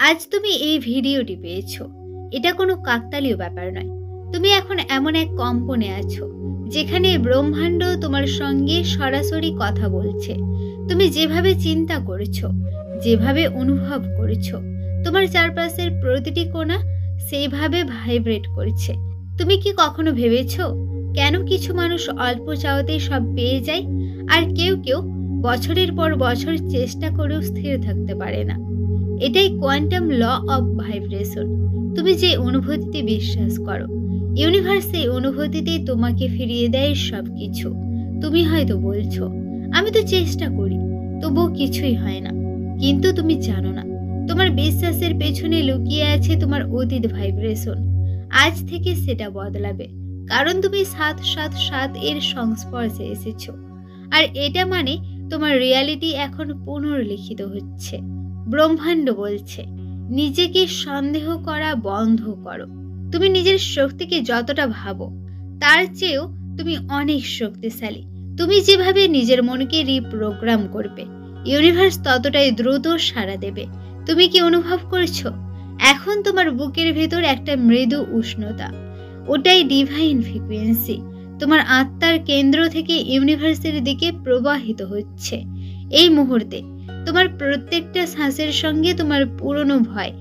আজ তুমি এই ভিডিওটি পেয়েছো, এটা কোনো কাকতালীয় ব্যাপার নয়। তুমি এখন এমন এক কম্পনে আছো যেখানে ব্রহ্মাণ্ড তোমার সঙ্গে সরাসরি কথা বলছে। তুমি যেভাবে চিন্তা করেছো, যেভাবে অনুভব করেছো, তোমার চারপাশের প্রতিটি কোণা সেইভাবে ভাইব্রেট করছে। তুমি কি কখনো ভেবেছো কেন কিছু মানুষ অল্প চাওয়াতেই সব পেয়ে যায়, আর কেউ কেউ বছরের পর বছর চেষ্টা করেও স্থির থাকতে পারে না? এটাই কোয়ান্টাম ল অফ ভাইব্রেশন। তুমি যে অনুভূতিতে বিশ্বাস করো, ইউনিভার্স সেই অনুভূতিতেই তোমাকে ফিরিয়ে দেয় সবকিছু। তুমি হয়তো বলছো, আমি তো চেষ্টা করি, তবুও কিছুই হয় না। কিন্তু তুমি জানো না, তোমার বিশ্বাসের পেছনে লুকিয়ে আছে তোমার অতীত ভাইব্রেশন। আজ থেকে সেটা বদলাবে, কারণ তুমি 777 এর সংস্পর্শে এসেছো। আর এটা মানে তোমার রিয়ালিটি এখন পুনর্লিখিত হচ্ছে। ব্রহ্মাণ্ড বলছে, নিজেকে সন্দেহ করা বন্ধ করো। তুমি নিজের শক্তিকে যতটা ভাবো, তার চেয়েও তুমি অনেক শক্তিশালী। তুমি যেভাবে নিজের মনকে রিপ্রোগ্রাম করবে, ইউনিভার্স ততটাই দ্রুত সাড়া দেবে। তুমি কি অনুভব করছো? এখন তোমার বুকের ভেতর একটা মৃদু উষ্ণতা, ওটাই ডিভাইন ফ্রিকোয়েন্সি। তোমার আত্মার কেন্দ্র থেকে ইউনিভার্সের দিকে প্রবাহিত হচ্ছে। এই মুহূর্তে তোমার প্রত্যেকটা শ্বাসের সঙ্গে তোমার পুরনো ভয়,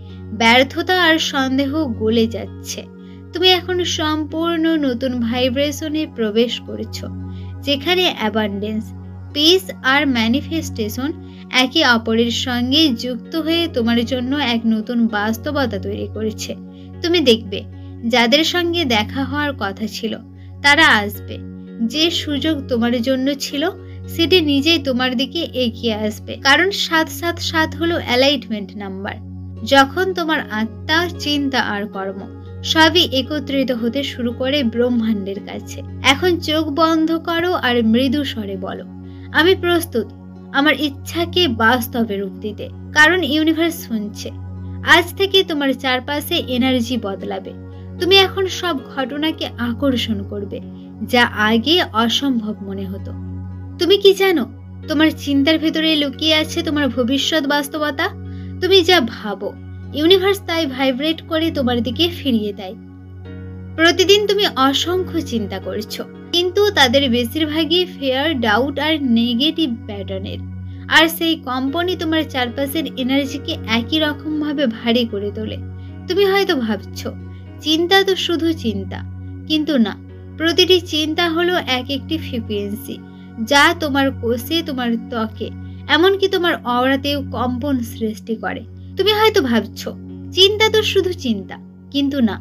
ব্যর্থতা আর সন্দেহ গলে যাচ্ছে। তুমি এখন সম্পূর্ণ নতুন ভাইব্রেশনে প্রবেশ করেছো, যেখানে অ্যাবান্ডেন্স, পিস আর ম্যানিফেস্টেশন একে অপরের সঙ্গে যুক্ত হয়ে তোমার জন্য এক নতুন বাস্তবতা তৈরি করেছে। তুমি দেখবে যাদের সঙ্গে দেখা হওয়ার কথা ছিল তারা আসবে। যে সুযোগ তোমার জন্য ছিল সেটি নিজেই তোমার দিকে এগিয়ে আসবে, কারণ 777 হলো অ্যালাইনমেন্ট নাম্বার। যখন তোমার আত্মা, চিন্তা আর কর্ম সবই একত্রিত হতে শুরু করে ব্রহ্মাণ্ডের কাছে। এখন চোখ বন্ধ করো আর মৃদু স্বরে বলো, আমি প্রস্তুত আমার ইচ্ছাকে বাস্তবে রূপ দিতে। কারণ ইউনিভার্স শুনছে। আজ থেকে তোমার চারপাশে এনার্জি বদলাবে। তুমি এখন সব ঘটনাকে আকর্ষণ করবে যা আগে অসম্ভব মনে হতো। তুমি কি জানো, তোমার চিন্তার ভেতরে লুকিয়ে আছে তোমার ভবিষ্যৎ বাস্তবতা। তুমি যা ভাবো, ইউনিভার্স তাই ভাইব্রেট করে তোমার দিকে ফিরিয়ে দেয়। প্রতিদিন তুমি অসংখ্য চিন্তা করছো, কিন্তু তাদের বেশিরভাগই ফেয়ার, ডাউট আর নেগেটিভ প্যাটার্নের। আর সেই কম্পনই তোমার চারপাশের এনার্জিকে একই রকম ভাবে ভারী করে তোলে। তুমি হয়তো ভাবছো, চিন্তা তো শুধু চিন্তা, কিন্তু না, প্রতিটি চিন্তা হলো এক একটি ফ্রিকোয়েন্সি যা তোমার কোষে, তোমার ত্বকে, এমনকি তোমার অরাতেও কম্পন সৃষ্টি করে। তুমি হয়তো ভাবছো, চিন্তা তো শুধু চিন্তা, কিন্তু না,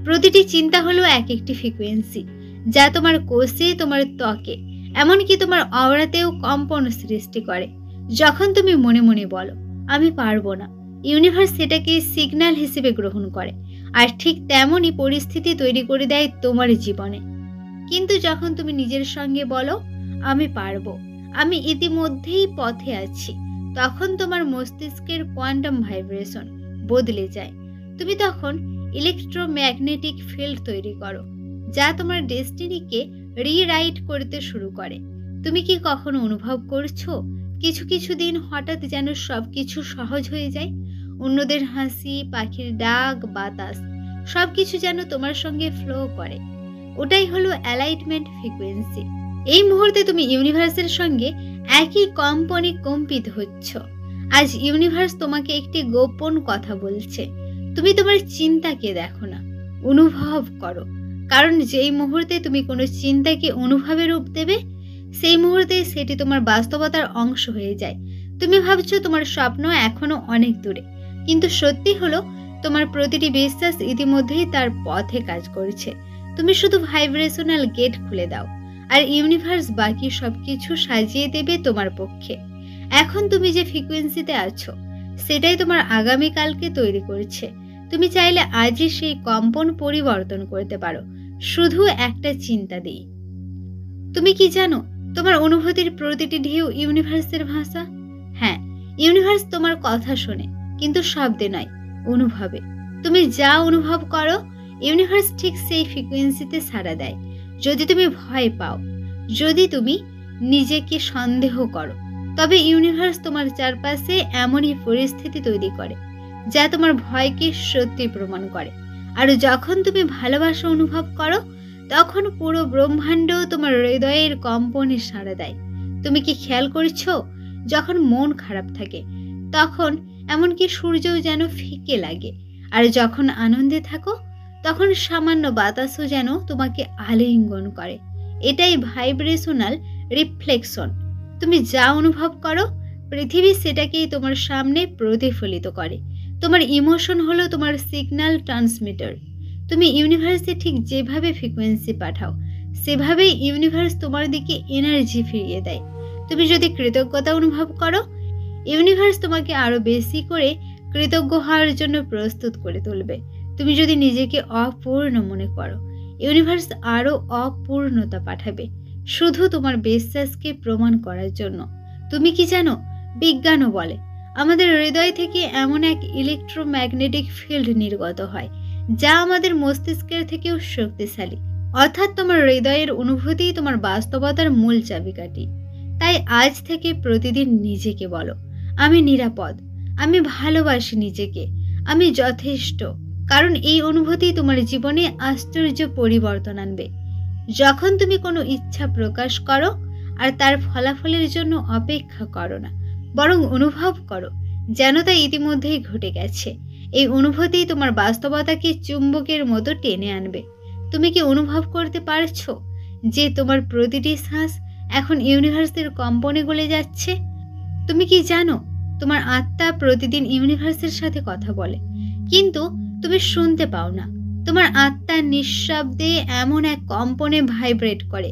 প্রতিটি চিন্তা হলো এক একটি ফ্রিকোয়েন্সি যা তোমার কোষে, তোমার ত্বকে, এমনকি তোমার অরাতেও কম্পন সৃষ্টি করে। যখন তুমি মনে মনে বলো, আমি পারবো না, ইউনিভার্স সেটাকে সিগন্যাল হিসেবে গ্রহণ করে, আর ঠিক তেমনই পরিস্থিতি তৈরি করে দেয় তোমার জীবনে। কিন্তু যখন তুমি নিজের সঙ্গে বলো, আমি পারবো, আমি ইতিমধ্যেই পথে আছি, তখন তোমার মস্তিষ্কের কোয়ান্টাম ভাইব্রেশন বদলে যায়। তুমি তখন ইলেকট্রোম্যাগনেটিক ফিল্ড তৈরি করো যা তোমার ডেস্টিনিকে রিরাইট করতে শুরু করে। তুমি কি কখনো অনুভব করছো, কিছু কিছু দিন হঠাৎ যেন সবকিছু সহজ হয়ে যায়? অন্যদের হাসি, পাখির ডাক, বাতাস সবকিছু যেন তোমার সঙ্গে ফ্লো করে। ওটাই হলো অ্যালাইনমেন্ট ফ্রিকোয়েন্সি। এই মুহূর্তে তুমি ইউনিভার্সের সঙ্গে একই কম্পনে কম্পিত হচ্ছ। আজ ইউনিভার্স তোমাকে একটি গোপন কথা বলছে। তুমি তোমার চিন্তাকে দেখো না, অনুভব করো। কারণ যেই মুহূর্তে তুমি কোনো চিন্তাকে অনুভবে রূপ দেবে, সেই মুহূর্তে সেটি তোমার বাস্তবতার অংশ হয়ে যায়। তুমি ভাবছো তোমার স্বপ্ন এখনো অনেক দূরে, কিন্তু সত্যি হলো তোমার প্রতিটি বিশ্বাস ইতিমধ্যেই তার পথে কাজ করছে। তুমি শুধু ভাইব্রেশনাল গেট খুলে দাও, আর ইউনিভার্স বাকি সবকিছু সাজিয়ে দেবে তোমার পক্ষে। এখন তুমি যে ফ্রিকোয়েন্সিতে আছো, সেটাই তোমার আগামীকালকে তৈরি করছে। তুমি চাইলে আজই সেই কম্পন পরিবর্তন করতে পারো, শুধু একটা চিন্তা দিয়ে। তুমি কি জানো, তোমার অনুভূতির প্রতিটি ঢেউ ইউনিভার্সের ভাষা। হ্যাঁ, ইউনিভার্স তোমার কথা শোনে, কিন্তু শব্দে নয়, অনুভবে। তুমি যা অনুভব করো, ইউনিভার্স ঠিক সেই ফ্রিকোয়েন্সিতে সাড়া দেয়। যদি তুমি ভয় পাও, যদি তুমি নিজেকে সন্দেহ করো, তবে ইউনিভার্স তোমার চারপাশে এমনই পরিস্থিতি তৈরি করে যা তোমার ভয়কে সত্যি প্রমাণ করে। আর যখন তুমি ভালোবাসা অনুভব করো, তখন পুরো ব্রহ্মাণ্ড তোমার হৃদয়ের কম্পনে সাড়া দেয়। তুমি কি খেয়াল করছো, যখন মন খারাপ থাকে তখন এমনকি সূর্যও যেন ফিকে লাগে, আর যখন আনন্দে থাকো তখন সামান্য বাতাসও যেন তোমাকে আলিঙ্গন করে। এটাই ভাইব্রেশনাল রিফ্লেকশন। তুমি যা অনুভব করো, পৃথিবী সেটাকেই তোমার সামনে প্রতিফলিত করে। তোমার ইমোশন হলো তোমার সিগন্যাল ট্রান্সমিটার। তুমি ইউনিভার্সে ঠিক যেভাবে ফ্রিকোয়েন্সি পাঠাও, সেভাবেই ইউনিভার্স তোমার দিকে এনার্জি ফিরিয়ে দেয়। তুমি যদি কৃতজ্ঞতা অনুভব করো, ইউনিভার্স তোমাকে আরো বেশি করে কৃতজ্ঞ হওয়ার জন্য প্রস্তুত করে তুলবে। তুমি যদি নিজেকে অপূর্ণ মনে করো, ইউনিভার্স আরো অপূর্ণতা পাঠাবে, শুধু তোমার বিশ্বাসকে প্রমাণ করার জন্য। তুমি কি জানো, বিজ্ঞানও বলে আমাদের হৃদয় থেকে এমন এক ইলেকট্রোম্যাগনেটিক ফিল্ড নির্গত হয় যা আমাদের মস্তিষ্কের থেকেও শক্তিশালী। অর্থাৎ তোমার হৃদয়ের অনুভূতিই তোমার বাস্তবতার মূল চাবিকাঠি। তাই আজ থেকে প্রতিদিন নিজেকে বলো, আমি নিরাপদ, আমি ভালোবাসি নিজেকে, আমি যথেষ্ট। কারণ এই অনুভূতি তোমার জীবনে আশ্চর্য পরিবর্তন আনবে। যখন তুমি কোনো ইচ্ছা প্রকাশ করো আর তার ফলাফলের জন্য অপেক্ষা করো না, বরং অনুভব করো যেন তা ইতিমধ্যেই ঘটে গেছে। এই অনুভূতি তোমার বাস্তবতাকে চুম্বকের মতো টেনে আনবে। তুমি কি অনুভব করতে পারছো যে তোমার প্রতিটি শ্বাস এখন ইউনিভার্সের কম্পনে গলে যাচ্ছে? তুমি কি জানো, তোমার আত্মা প্রতিদিন ইউনিভার্সের সাথে কথা বলে, কিন্তু তুমি শুনতে পাও না। তোমার আত্মা নিঃশব্দে এমন এক কম্পনে ভাইব্রেট করে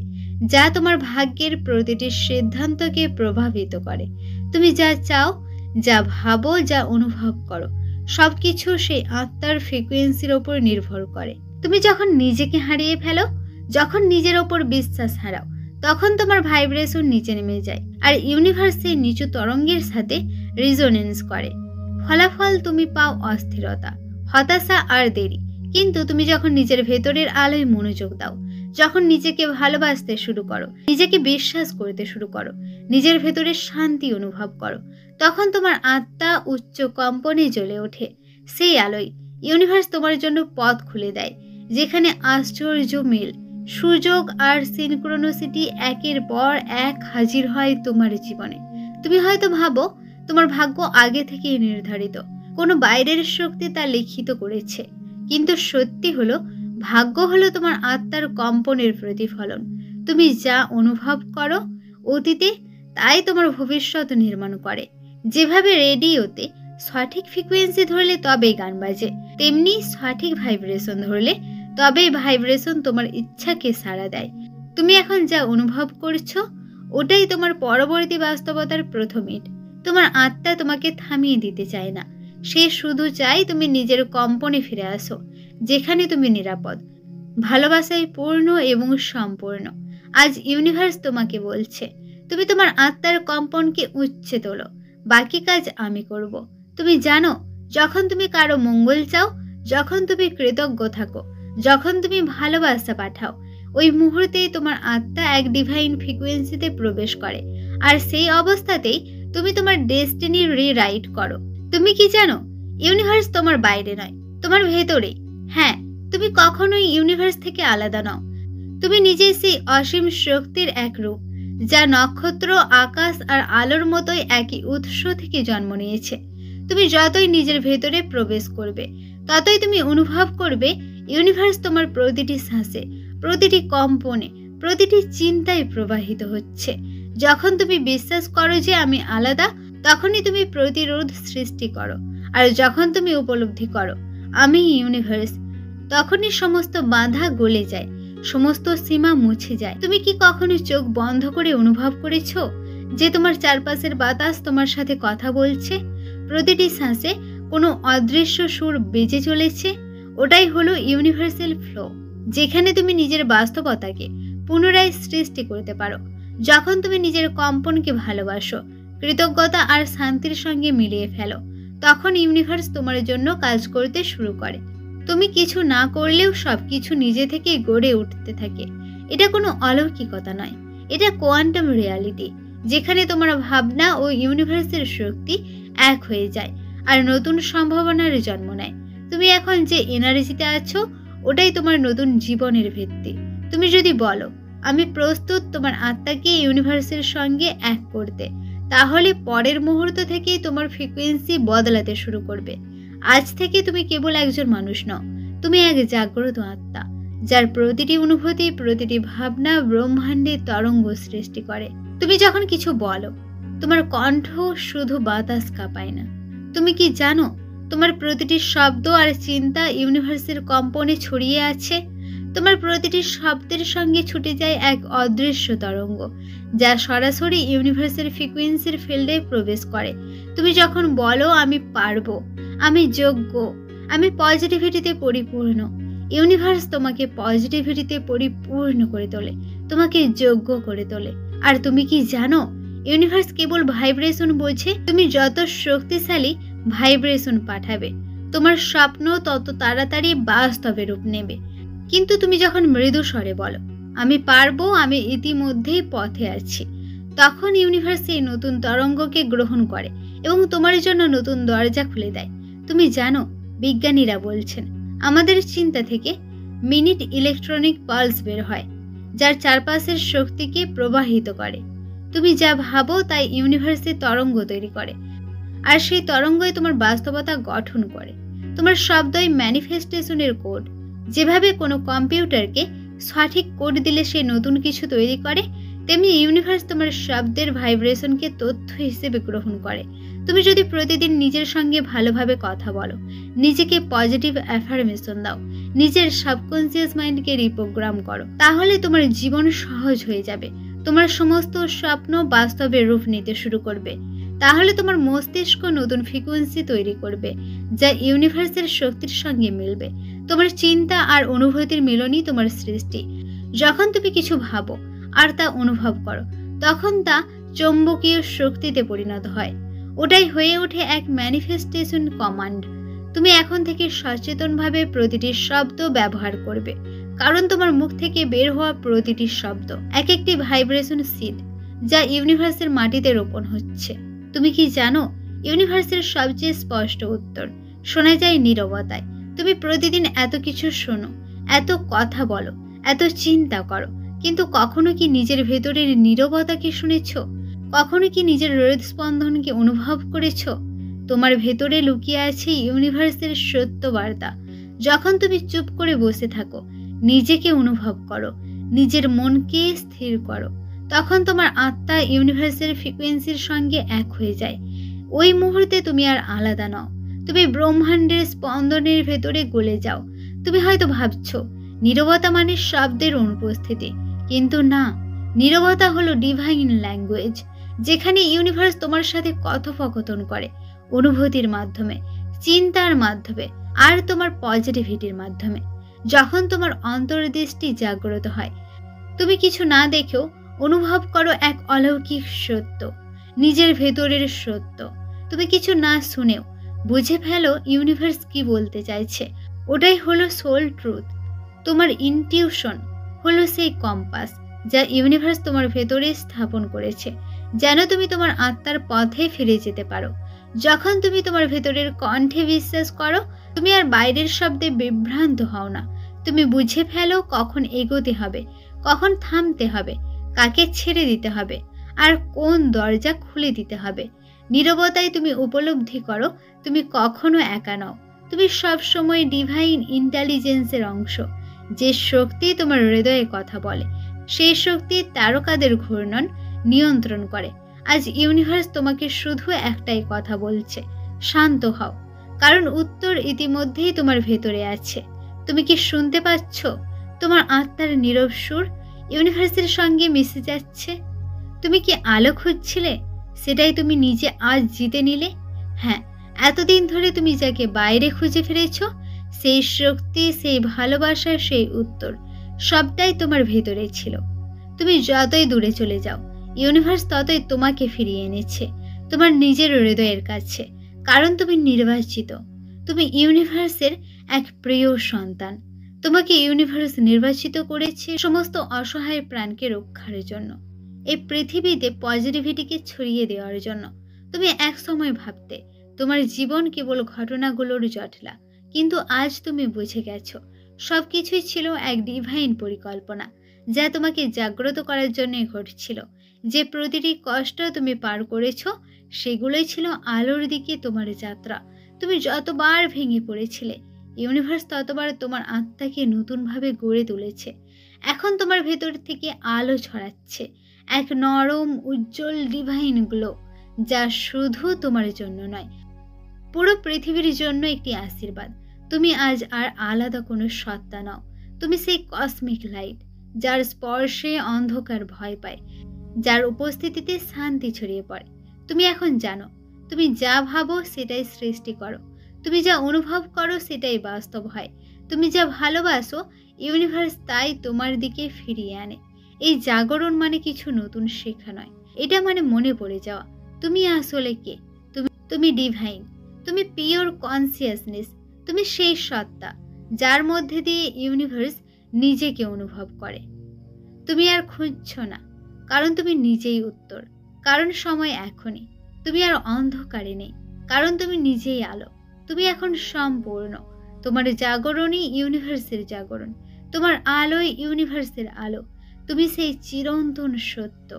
যা তোমার ভাগ্যের প্রতিটি সিদ্ধান্তকে প্রভাবিত করে। তুমি যা চাও, যা ভাবো, যা অনুভব করো, সবকিছু সেই আত্মার ফ্রিকোয়েন্সির ওপর নির্ভর করে। তুমি যখন নিজেকে হারিয়ে ফেলো, যখন নিজের ওপর বিশ্বাস হারাও, তখন তোমার ভাইব্রেশন নিচে নেমে যায় আর ইউনিভার্সের নিচু তরঙ্গের সাথে রিজোনেন্স করে। ফলাফল তুমি পাও অস্থিরতা, হতাশা আর দেরি। কিন্তু তুমি যখন নিজের ভেতরের আলোয় মনোযোগ দাও, যখন নিজেকে ভালোবাসতে শুরু করো, নিজেকে বিশ্বাস করতে শুরু করো, নিজের ভেতরে শান্তি অনুভব করো, তখন তোমার আত্মা উচ্চ কম্পনে জ্বলে ওঠে। সেই আলোয় ইউনিভার্স তোমার জন্য পথ খুলে দেয়, যেখানে আশ্চর্য মিল, সুযোগ আর সিনক্রোনিসিটি একের পর এক হাজির হয় তোমার জীবনে। তুমি হয়তো ভাবো তোমার ভাগ্য আগে থেকেই নির্ধারিত, কোনো বাইরের শক্তি তা লিখিত করেছে। কিন্তু সত্যি হলো, ভাগ্য হলো তোমার আত্মার কম্পনের প্রতিফলন। তুমি যা অনুভব করো অতীতে, তাই তোমার ভবিষ্যৎ নির্মাণ করে। যেভাবে রেডিওতে সঠিক ফ্রিকোয়েন্সি ধরলে তবেই গান বাজে, তেমনি সঠিক ভাইব্রেশন ধরলে তবেই ভাইব্রেশন তোমার ইচ্ছাকে সাড়া দেয়। তুমি এখন যা অনুভব করছো, ওটাই তোমার পরবর্তী বাস্তবতার প্রথম ইট। তোমার আত্মা তোমাকে থামিয়ে দিতে চায় না, সে শুধু চাই তুমি নিজের কম্পনে ফিরে আসো, যেখানে তুমি নিরাপদ, ভালোবাসায় পূর্ণ এবং সম্পূর্ণ। আজ ইউনিভার্স তোমাকে বলছে, তুমি তোমার আত্মার কম্পনকে উচ্চে তোলো, বাকি কাজ আমি করব। তুমি জানো, যখন তুমি কারো মঙ্গল চাও, যখন তুমি কৃতজ্ঞ থাকো, যখন তুমি ভালোবাসা পাঠাও, ওই মুহূর্তেই তোমার আত্মা এক ডিভাইন ফ্রিকোয়েন্সিতে প্রবেশ করে, আর সেই অবস্থাতেই তুমি তোমার ডেস্টিনি রিরাইট করো। তুমি কি জানো, ইউনিভার্স তোমার বাইরে নয়, তোমার ভেতরে। হ্যাঁ, তুমি কখনোই ইউনিভার্স থেকে আলাদা নও। তুমি নিজেই সেই অসীম শক্তির এক রূপ, যা নক্ষত্র, আকাশ আর আলোর মতোই একই উৎস থেকে জন্ম নিয়েছে। তুমি যতই নিজের ভেতরে প্রবেশ করবে, ততই তুমি অনুভব করবে ইউনিভার্স তোমার প্রতিটি শ্বাসে, প্রতিটি কম্পনে, প্রতিটি চিন্তায় প্রবাহিত হচ্ছে। যখন তুমি বিশ্বাস করো যে আমি আলাদা, তখনই তুমি প্রতিরোধ সৃষ্টি করো। আর যখন তুমি উপলব্ধি করো আমি ইউনিভার্স, তখনই সমস্ত বাধা গলে যায়, সমস্ত সীমা মুছে যায়। তুমি কি কখনো চোখ বন্ধ করে অনুভব করেছো যে তোমার চারপাশের বাতাস তোমার সাথে কথা বলছে? প্রতিটি শ্বাসে কোনো অদৃশ্য সুর বেজে চলেছে। ওটাই হলো ইউনিভার্সাল ফ্লো, যেখানে তুমি নিজের বাস্তবতাকে পুনরায় সৃষ্টি করতে পারো। যখন তুমি নিজের কম্পনকে ভালোবাসো, কৃতজ্ঞতা আর শান্তির সঙ্গে মিলিয়ে ফেলো, তখন ইউনিভার্স তোমার জন্য কাজ করতে শুরু করে। তুমি কিছু না করলেও সবকিছু নিজে থেকে গড়ে উঠতে থাকে। এটা কোনো অলৌকিকতা নয়, এটা কোয়ান্টাম রিয়ালিটি, যেখানে তোমার ভাবনা ও ইউনিভার্সের শক্তি এক হয়ে যায়। আর নতুন সম্ভাবনার জন্ম নেয়। তুমি এখন যে এনার্জিতে আছো ওটাই তোমার নতুন জীবনের ভিত্তি। তুমি যদি বলো আমি প্রস্তুত তোমার আত্মাকে ইউনিভার্সের সঙ্গে এক করতে, তাহলে পরের মুহূর্ত থেকেই তোমার ফ্রিকোয়েন্সি বদলাতে শুরু করবে। আজ থেকে তুমি কেবল একজন মানুষ নও, তুমি এক জাগ্রত আত্মা, যার প্রতিটি অনুভূতি, প্রতিটি ভাবনা ব্রহ্মাণ্ডের তরঙ্গ সৃষ্টি করে। তুমি যখন কিছু বলো, তোমার কণ্ঠ শুধু বাতাস কাঁপায় না। তুমি কি জানো তোমার প্রতিটি শব্দ আর চিন্তা ইউনিভার্সের কম্পনে ছড়িয়ে আছে? তোমার প্রতিটি শব্দের সঙ্গে ছুটে যায় এক অদৃশ্য তরঙ্গ, যা সরাসরি ইউনিভার্সের ফ্রিকোয়েন্সির ফিল্ডে প্রবেশ করে। তুমি যখন বলো আমি পারবো, আমি যোগ্য, আমি পজিটিভিটিতে পরিপূর্ণ, ইউনিভার্স তোমাকে পজিটিভিটিতে পরিপূর্ণ করে তোলে, তোমাকে যোগ্য করে তোলে। আর তুমি কি জানো ইউনিভার্স কেবল ভাইব্রেশন বোঝে। তুমি যত শক্তিশালী ভাইব্রেশন পাঠাবে, তোমার স্বপ্ন তত তাড়াতাড়ি বাস্তবে রূপ নেবে। কিন্তু তুমি যখন মৃদু স্বরে বলো আমি পারবো, আমি ইতিমধ্যেই পথে আছি, তখন ইউনিভার্স এই নতুন তরঙ্গকে গ্রহণ করে এবং তোমার জন্য নতুন দরজা খুলে দেয়। তুমি জানো বিজ্ঞানীরা বলছেন আমাদের চিন্তা থেকে মিনিট ইলেকট্রনিক পালস বের হয়, যার চারপাশের শক্তিকে প্রবাহিত করে। তুমি যা ভাবো তাই ইউনিভার্সের তরঙ্গ তৈরি করে, আর সেই তরঙ্গই তোমার বাস্তবতা গঠন করে। তোমার শব্দই ম্যানিফেস্টেশনের কোড। যেভাবে কোনো কম্পিউটারকে সঠিক কোড দিলে সে নতুন কিছু তৈরি করে, তেমনি ইউনিভার্স তোমার শব্দের ভাইব্রেশনকে তথ্য হিসেবে গ্রহণ করে। তুমি যদি প্রতিদিন নিজের সঙ্গে ভালোভাবে কথা বলো, নিজেকে পজিটিভ অ্যাফার্মেশন দাও, নিজের সাবকনসিয়াস মাইন্ডকে রিপ্রোগ্রাম করো, তাহলে তোমার জীবন সহজ হয়ে যাবে। তোমার সমস্ত স্বপ্ন বাস্তবে রূপ নিতে শুরু করবে। তাহলে তোমার মস্তিষ্ক নতুন ফ্রিকোয়েন্সি তৈরি করবে, যা ইউনিভার্সের শক্তির সঙ্গে মিলবে। তোমার চিন্তা আর অনুভূতির মিলনই তোমার সৃষ্টি। যখন তুমি কিছু ভাবো আর তা অনুভব করো, তখন তা চৌম্বকীয় শক্তিতে পরিণত হয়। ওটাই হয়ে ওঠে এক ম্যানিফেস্টেশন কমান্ড। তুমি এখন থেকে সচেতনভাবে প্রতিটি শব্দ ব্যবহার করবে, কারণ তোমার মুখ থেকে বের হওয়া প্রতিটি শব্দ এক একটি ভাইব্রেশন সিড, যা ইউনিভার্সের মাটিতে রোপণ হচ্ছে। তুমি কি জানো ইউনিভার্সের সবচেয়ে স্পষ্ট উত্তর শোনা যায় নীরবতায়। তুমি প্রতিদিন এত কিছু শোনো, এত কথা বলো, এত চিন্তা করো, কিন্তু কখনো কি নিজের ভেতরের নীরবতাকে শুনেছ? কখনো কি নিজের হৃদস্পন্দনকে অনুভব করেছ? তোমার ভেতরে লুকিয়ে আছে ইউনিভার্সের সত্য বার্তা। যখন তুমি চুপ করে বসে থাকো, নিজেকে অনুভব করো, নিজের মনকে স্থির করো, তখন তোমার আত্মা ইউনিভার্সের ফ্রিকোয়েন্সির সঙ্গে এক হয়ে যায়। ওই মুহূর্তে তুমি আর আলাদা নও, তুমি ব্রহ্মাণ্ডের স্পন্দনের ভেতরে গলে যাও। তুমি হয়তো ভাবছো নীরবতা মানে শব্দের অনুপস্থিতি, কিন্তু না, নীরবতা হলো ডিভাইন ল্যাঙ্গুয়েজ, যেখানে ইউনিভার্স তোমার সাথে কথোপকথন করে অনুভূতির মাধ্যমে, চিন্তার মাধ্যমে আর তোমার পজিটিভিটির মাধ্যমে। যখন তোমার অন্তর্দৃষ্টি জাগ্রত হয়, তুমি কিছু না দেখেও অনুভব করো এক অলৌকিক সত্য, নিজের ভেতরের সত্য। তুমি কিছু না শুনেও বুঝে ফেলো ইউনিভার্স কি বলতে চাইছে। ওটাই হলো সোল ট্রুথ। তোমার ইনটিউশন হলো সেই কম্পাস যা ইউনিভার্স তোমার ভেতরে স্থাপন করেছে, যেন তুমি তোমার আত্মার পথে ফিরে যেতে পারো। যখন তুমি তোমার ভেতরের কণ্ঠে বিশ্বাস করো, তুমি আর বাইরের শব্দে বিভ্রান্ত হও না। তুমি বুঝে ফেলো কখন এগোতে হবে, কখন থামতে হবে, কাকে ছেড়ে দিতে হবে, আর কোন দরজা খুলে দিতে হবে। নীরবতায় তুমি উপলব্ধি করো তুমি কখনো একা নও। তুমি সব সময় ডিভাইন ইন্টেলিজেন্সের অংশ। যে শক্তি তোমার হৃদয়ে কথা বলে, সেই শক্তি তারকাদের ঘূর্ণন নিয়ন্ত্রণ করে। আজ ইউনিভার্স তোমাকে শুধু একটাই কথা বলছে, শান্ত হও, কারণ উত্তর ইতিমধ্যেই তোমার ভেতরে আছে। তুমি কি শুনতে পাচ্ছ? তোমার আত্মার নীরব সুর ইউনিভার্সের সঙ্গে মিশে যাচ্ছে। তুমি কি আলো খুঁজছিলে? সেটাই তুমি নিজে আজ জিতে নিলে। হ্যাঁ, এতদিন ধরে তুমি যাকে বাইরে খুঁজে ফিরেছ, সেই শক্তি, সেই ভালোবাসা, সেই উত্তর সবটাই তোমার ভেতরে ছিল। তুমি যতই দূরে চলে যাও, ইউনিভার্স ততই তোমাকে ফিরিয়ে এনেছে তোমার নিজের হৃদয়ের কাছে, কারণ তুমি নির্বাচিত। তুমি ইউনিভার্সের এক প্রিয় সন্তান। তোমাকে ইউনিভার্স নির্বাচিত করেছে সমস্ত অসহায় প্রাণকে রক্ষার জন্য, এই পৃথিবীতে পজিটিভিটিকে ছড়িয়ে দেওয়ার জন্য। তুমি এক সময় ভাবতে তোমার জীবন কেবল ঘটনাগুলোর জটলা, কিন্তু আজ তুমি বুঝে গেছো সবকিছুই ছিল এক ডিভাইন পরিকল্পনা, যা তোমাকে জাগ্রত করার জন্যই ঘটছিল। যে প্রতিটি কষ্ট তুমি পার করেছো সেগুলোই ছিল আলোর দিকে তোমার যাত্রা। তুমি যতবার ভেঙে পড়েছিলে, ইউনিভার্স ততবার তোমার আত্মাকে নতুনভাবে গড়ে তুলেছে। এখন তোমার ভেতর থেকে আলো ছড়াচ্ছে, এক নরম উজ্জ্বল ডিভাইন গ্লো, যা শুধু তোমার জন্য নয়, পুরো পৃথিবীর জন্য একটি আশীর্বাদ। তুমি আজ আর আলাদা কোনো সত্তা নও, তুমি সেই কসমিক লাইট যার স্পর্শে অন্ধকার ভয় পায়, যার উপস্থিতিতে শান্তি ছড়িয়ে পড়ে। তুমি এখন জানো, তুমি যা ভাবো সেটাই সৃষ্টি করো, তুমি যা অনুভব করো সেটাই বাস্তব হয়, তুমি যা ভালোবাসো ইউনিভার্স তাই তোমার দিকে ফিরিয়ে আনে। এই জাগরণ মানে কিছু নতুন শেখা নয়, এটা মানে মনে পড়ে যাওয়া তুমি আসলে কে। তুমি ডিভাইন, তুমি পিওর কনসিয়াসনেস, তুমি সেই সত্তা যার মধ্যে দিয়ে ইউনিভার্স নিজেকে অনুভব করে। তুমি আর খুঁজছো না, কারণ তুমি নিজেই উত্তর, কারণ সময় এখনই। তুমি আর অন্ধকারে নেই, কারণ তুমি নিজেই আলো। তুমি এখন সম্পূর্ণ। তোমার জাগরণই ইউনিভার্সের জাগরণ, তোমার আলোই ইউনিভার্সের আলো। তুমি সেই চিরন্তন সত্য।